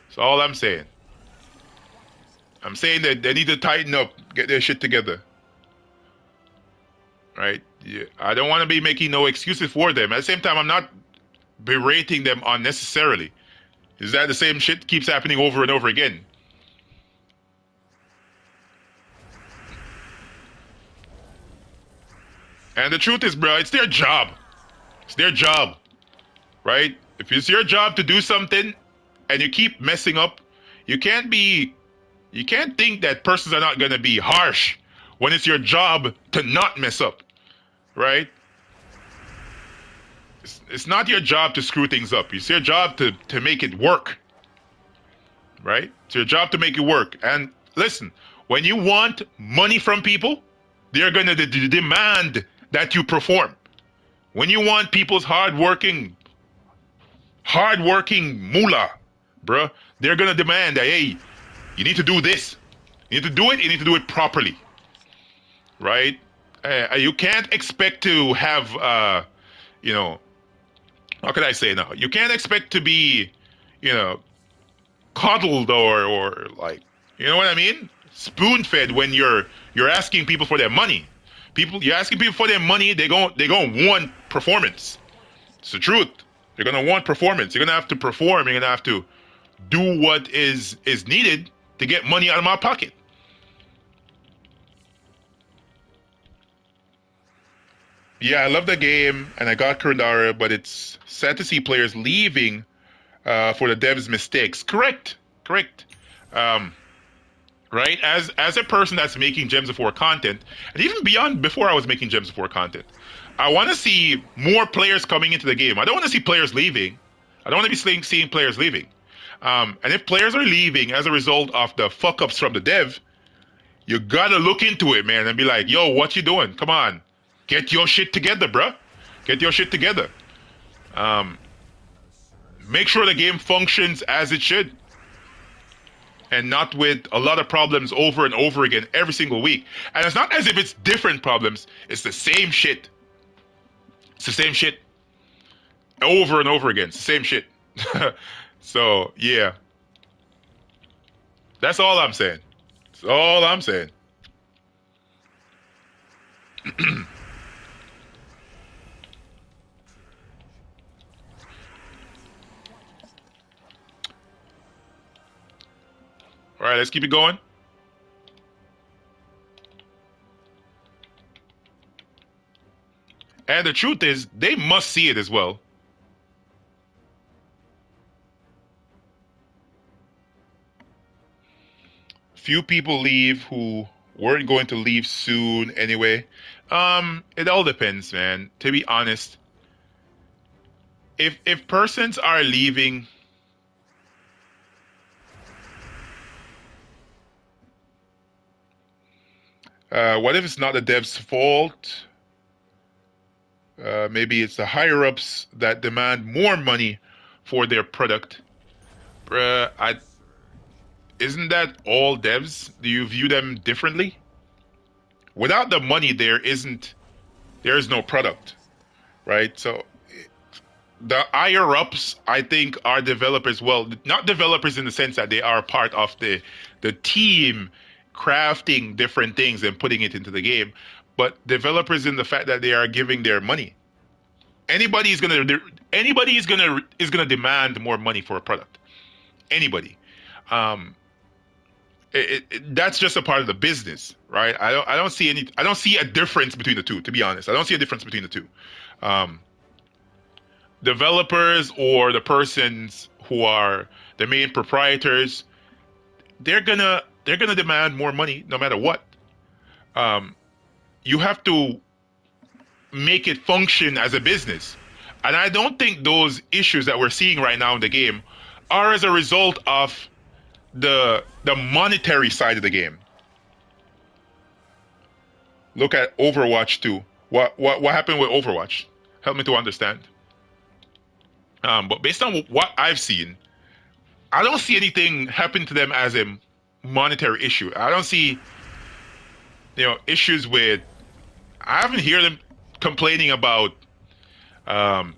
That's all I'm saying. I'm saying that they need to tighten up, get their shit together. Right? Yeah. I don't want to be making no excuses for them. At the same time, I'm not berating them unnecessarily. Is that the same shit keeps happening over and over again? And the truth is, bro, it's their job. It's their job, right? If it's your job to do something and you keep messing up, you can't think that persons are not going to be harsh when it's your job to not mess up, right? It's not your job to screw things up. It's your job to make it work, right? It's your job to make it work. And listen, when you want money from people, they're going to demand that you perform. When you want people's hardworking moolah, bruh, they're going to demand that, hey, you need to do this. You need to do it properly, right? You can't expect to have, you know, how can I say now? You can't expect to be, you know, coddled or like, you know what I mean? Spoon fed when you're asking people for their money. You're asking people for their money. They gonna want performance. It's the truth. You're gonna want performance. You're gonna have to perform. You're gonna have to do what is needed to get money out of my pocket. Yeah, I love the game and I got Kurandara, but it's sad to see players leaving for the devs' mistakes. Correct, correct. Um, right? As a person that's making Gems of War content, and even beyond before I was making Gems of War content, I want to see more players coming into the game. I don't want to see players leaving. I don't want to be seeing players leaving. And if players are leaving as a result of the fuck ups from the dev, you gotta look into it, man, and be like, yo, what you doing? Come on. Get your shit together, bruh. Get your shit together. Um, make sure the game functions as it should. And not with a lot of problems over and over again every single week. And it's not as if it's different problems, it's the same shit. It's the same shit over and over again. It's the same shit. So, yeah. That's all I'm saying. That's all I'm saying. All right, let's keep it going. And the truth is, they must see it as well. Few people leave who weren't going to leave soon anyway. It all depends, man. To be honest, if persons are leaving, what if it's not the dev's fault? Maybe it's the higher ups that demand more money for their product. Isn't that all devs? Do you view them differently? Without the money, there is no product, right? So the higher ups, I think, are developers. Well, not developers in the sense that they are part of the team crafting different things and putting it into the game, but developers in the fact that they are giving their money. Anybody is gonna demand more money for a product. Anybody. Um, that's just a part of the business, right? I don't see a difference between the two. To be honest, I don't see a difference between the two. Um, Developers or the persons who are the main proprietors, they're gonna demand more money no matter what. Um, you have to make it function as a business, and I don't think those issues that we're seeing right now in the game are as a result of the monetary side of the game. Look at Overwatch 2. What happened with Overwatch? Help me to understand. But based on what I've seen, I don't see anything happen to them as a monetary issue. I don't see, issues with. I haven't heard them complaining about um,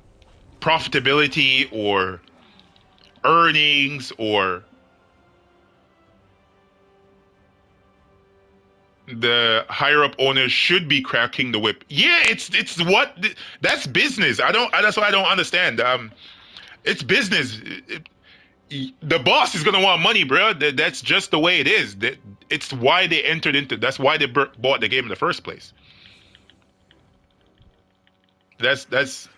profitability or earnings or the higher up owners should be cracking the whip. Yeah, it's what that's business. That's what I don't understand. It's business. The boss is gonna want money, bro. That's just the way it is. It's why they entered into. That's why they bought the game in the first place. That's.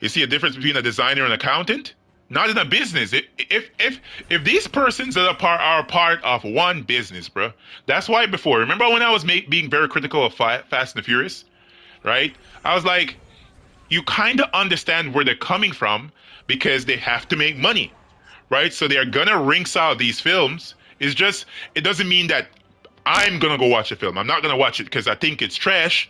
You see a difference between a designer and accountant? Not in a business. If these persons are a part of one business, bro. That's why before. Remember when I was being very critical of Fast and the Furious, right? I was like, you kind of understand where they're coming from because they have to make money, right? So they're gonna rinse out these films. It doesn't mean that I'm gonna go watch a film. I'm not gonna watch it because I think it's trash.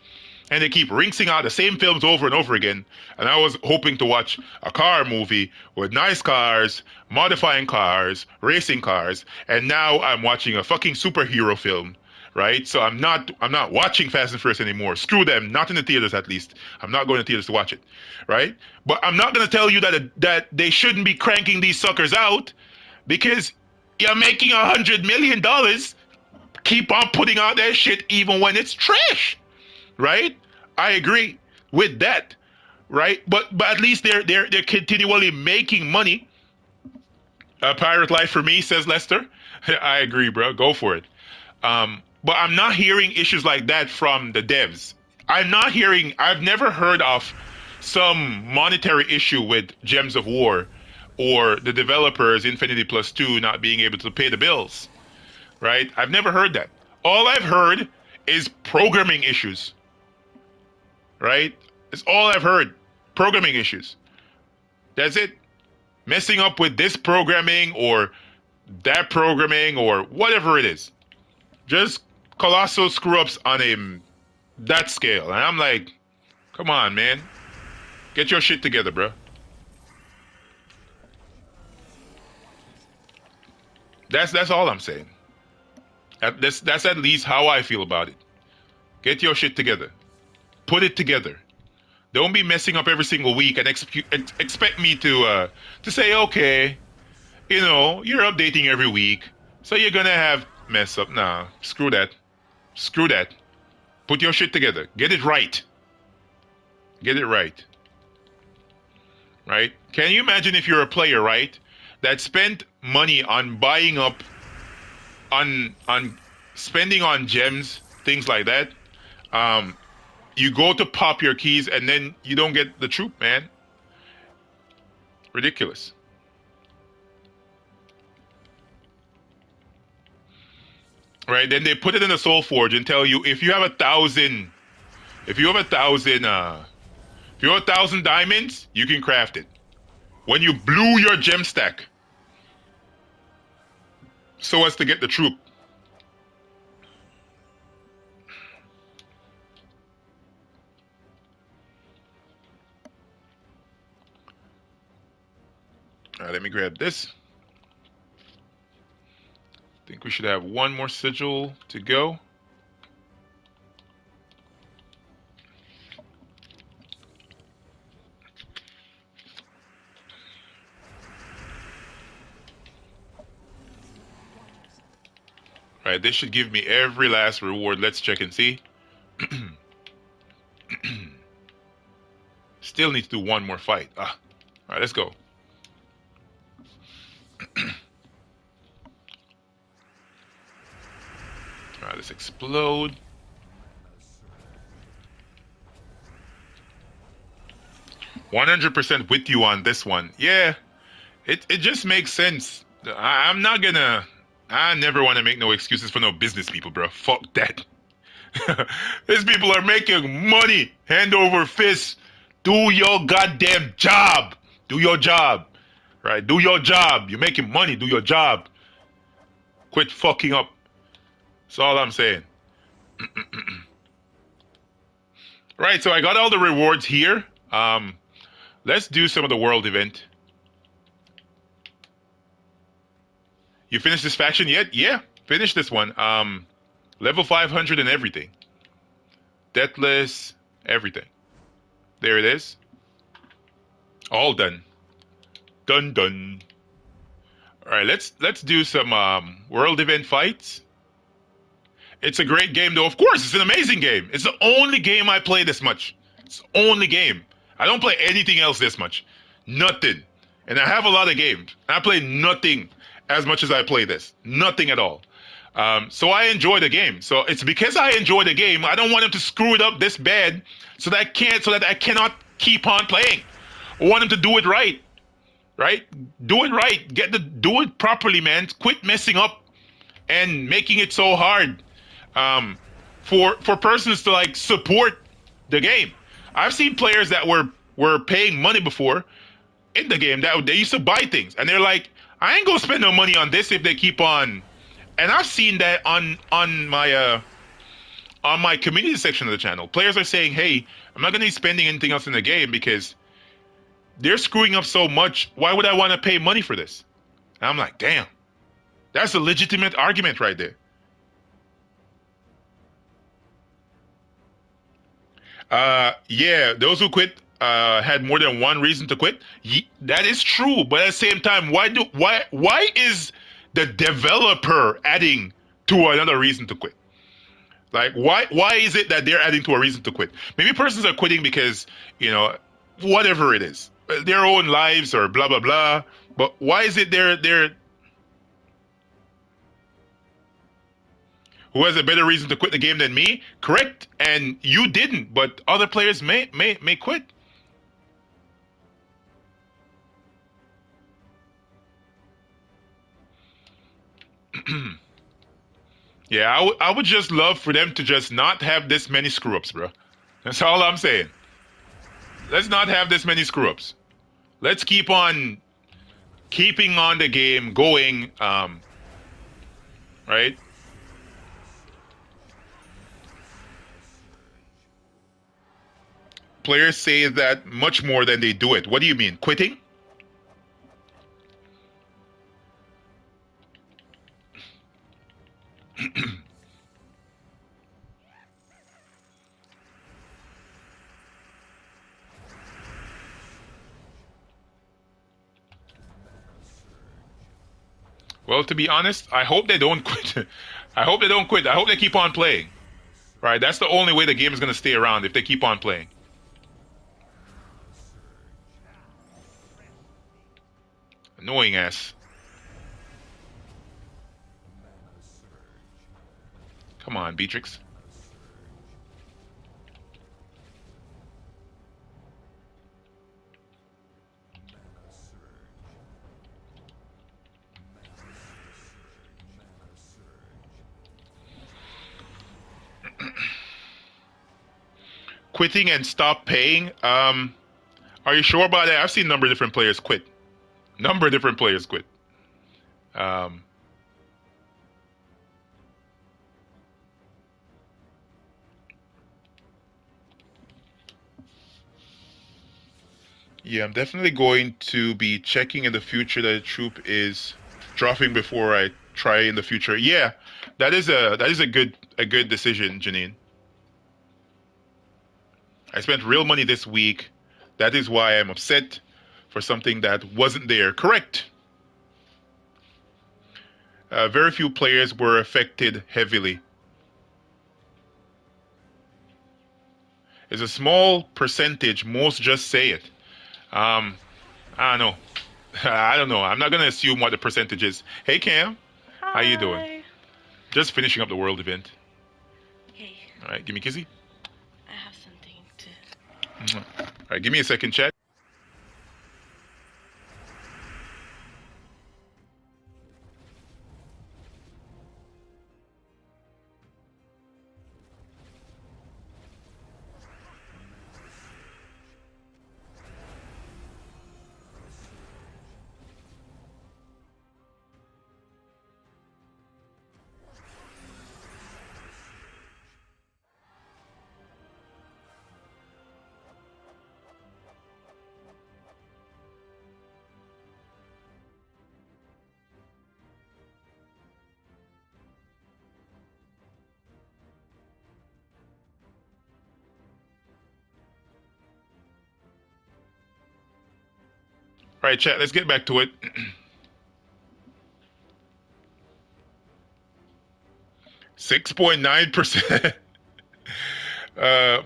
And they keep rinsing out the same films over and over again. And I was hoping to watch a car movie with nice cars, modifying cars, racing cars, and now I'm watching a fucking superhero film, right? So I'm not watching Fast and Furious anymore. Screw them. Not in the theaters, at least. I'm not going to theaters to watch it, right? But I'm not going to tell you that they shouldn't be cranking these suckers out because you're making $100 million. Keep on putting out that shit even when it's trash, right? I agree with that, right? But at least they're continually making money. Pirate Life for me, says Lester. I agree, bro. Go for it. But I'm not hearing issues like that from the devs. I've never heard of some monetary issue with Gems of War or the developers, Infinity Plus 2, not being able to pay the bills, right? I've never heard that. All I've heard is programming issues, right? It's all I've heard. Programming issues. That's it. Messing up with this programming or that programming or whatever it is. Just colossal screw ups on that scale. And I'm like, come on, man. Get your shit together, bro. That's all I'm saying. That's at least how I feel about it. Get your shit together. Put it together. Don't be messing up every single week and expect me to say, okay, you're updating every week, so you're gonna have mess up. Nah, screw that. Screw that. Put your shit together. Get it right. Get it right. Right? Can you imagine if you're a player, right, that spent money on buying up, on spending on gems, things like that? You go to pop your keys and then you don't get the troop, man. Ridiculous. Right? Then they put it in the Soul Forge and tell you if you have 1,000 diamonds, you can craft it. When you blew your gem stack so as to get the troop. All right, let me grab this. I think we should have one more sigil to go. All right, this should give me every last reward. Let's check and see. Still need to do one more fight. All right, let's go. All right, let's explode. 100% with you on this one. Yeah, it just makes sense. I never want to make no excuses for no business people, bro. Fuck that. These people are making money hand over fist. Do your goddamn job. Do your job. Right? Do your job. You're making money. Do your job. Quit fucking up. That's all I'm saying. Right, so I got all the rewards here. Let's do some of the world event. You finished this faction yet? Yeah, finish this one. Level 500 and everything. Deathless, everything. There it is. All done. Done. All right, let's do some world event fights. It's a great game, though. Of course, it's an amazing game. It's the only game I play this much. It's the only game. I don't play anything else this much. Nothing. And I have a lot of games. I play nothing as much as I play this. Nothing at all. So I enjoy the game. So it's because I enjoy the game. I don't want them to screw it up this bad, so that I cannot keep on playing. I want them to do it right. Right? Do it right. Do it properly, man. Quit messing up and making it so hard for persons to like support the game. I've seen players that were paying money before in the game that they used to buy things, and they're like, I ain't gonna spend no money on this if they keep on. And I've seen that on my community section of the channel. Players are saying, hey, I'm not gonna be spending anything else in the game because they're screwing up so much. Why would I want to pay money for this? And I'm like, damn, that's a legitimate argument right there. Yeah, those who quit had more than one reason to quit. That is true, but at the same time, why is the developer adding to another reason to quit? Like, why is it that they're adding to a reason to quit? Maybe persons are quitting because, whatever it is, their own lives or blah blah blah. But why is it they're who has a better reason to quit the game than me? Correct, and you didn't, but other players may quit. Yeah, I would just love for them to just not have this many screw ups, bro. That's all I'm saying. Let's not have this many screw ups. Let's keep on keeping on the game going. Right? Players say that much more than they do it. What do you mean? Quitting? Well, to be honest, I hope they don't quit. I hope they don't quit. I hope they keep on playing. Right? That's the only way the game is going to stay around if they keep on playing. Annoying ass. Come on, Beatrix. Quitting and stop paying. Are you sure about that? I've seen a number of different players quit. Number of different players quit. Um, yeah, I'm definitely going to be checking in the future that the troop is dropping before I try in the future. Yeah, that is a good decision, Janine. I spent real money this week. That is why I'm upset for something that wasn't there. Correct. Very few players were affected heavily. It's a small percentage. Most just say it. Um, I don't know. I don't know. I'm not gonna assume what the percentage is. Hey Cam, how you doing? Hi. Just finishing up the world event. Okay, All right, give me a kissy. I have something to. All right, give me a second, chat. All right, chat. Let's get back to it. 6.9%.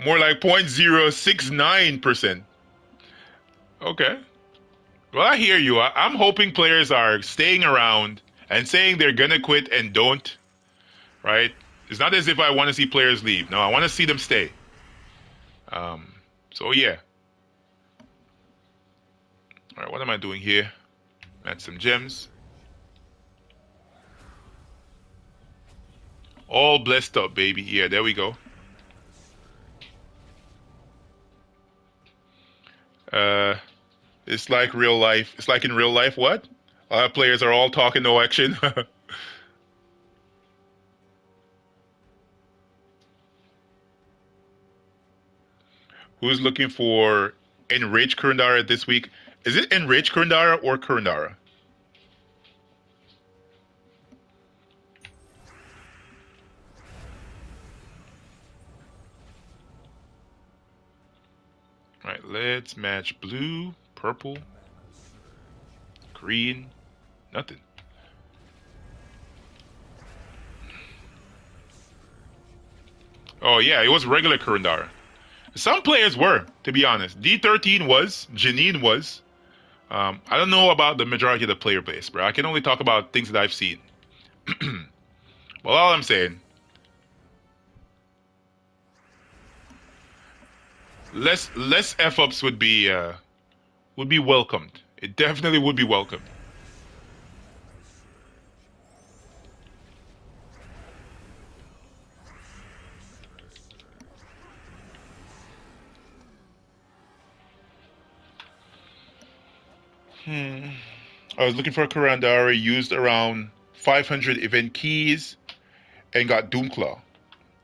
More like 0.069%. Okay. Well, I hear you. I'm hoping players are staying around and saying they're gonna quit and don't. Right? It's not as if I want to see players leave. No, I want to see them stay. Um, so yeah. All right, what am I doing here? Add some gems. All blessed up, baby. Yeah, there we go. Uh, it's like real life. It's like in real life. What? Players are all talking, no action. Who's looking for Enraged Kurundara this week? Is it Enraged Kurundara or Kurundara? All right, let's match blue, purple, green, nothing. Oh yeah, it was regular Kurandara. Some players were, to be honest. D13 was, Janine was. I don't know about the majority of the player base, bro. I can only talk about things that I've seen. Well, all I'm saying, less f ups would be welcomed. It definitely would be welcomed. Hmm. I was looking for a Kurandara, used around 500 event keys, and got Doomclaw.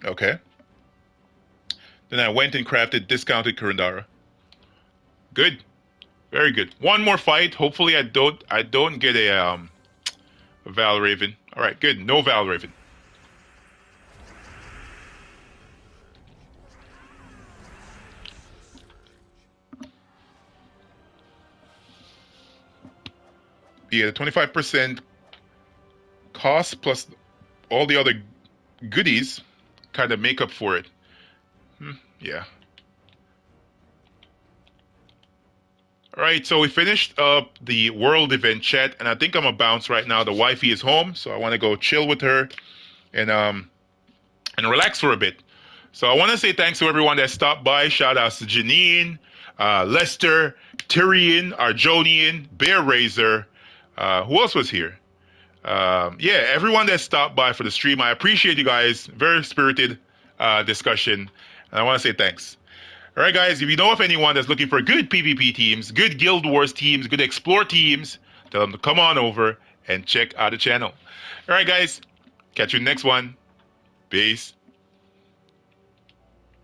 Okay. Then I went and crafted discounted Kurandara. Good. Very good. One more fight. Hopefully I don't get a Val Raven. Alright, good. No Val Raven. Yeah, the 25% cost plus all the other goodies kind of make up for it. Yeah. All right, so we finished up the world event chat, and I think I'm gonna bounce right now. The wifey is home, so I want to go chill with her and relax for a bit. So I want to say thanks to everyone that stopped by. Shout outs to Janine, Lester, Tyrion, Arjonian, Bear Razor. Who else was here? Yeah, everyone that stopped by for the stream. I appreciate you guys. Very spirited discussion. And I want to say thanks. All right, guys, if you know of anyone that's looking for good PvP teams, good Guild Wars teams, good Explore teams, tell them to come on over and check out the channel. All right, guys, catch you next one. Peace.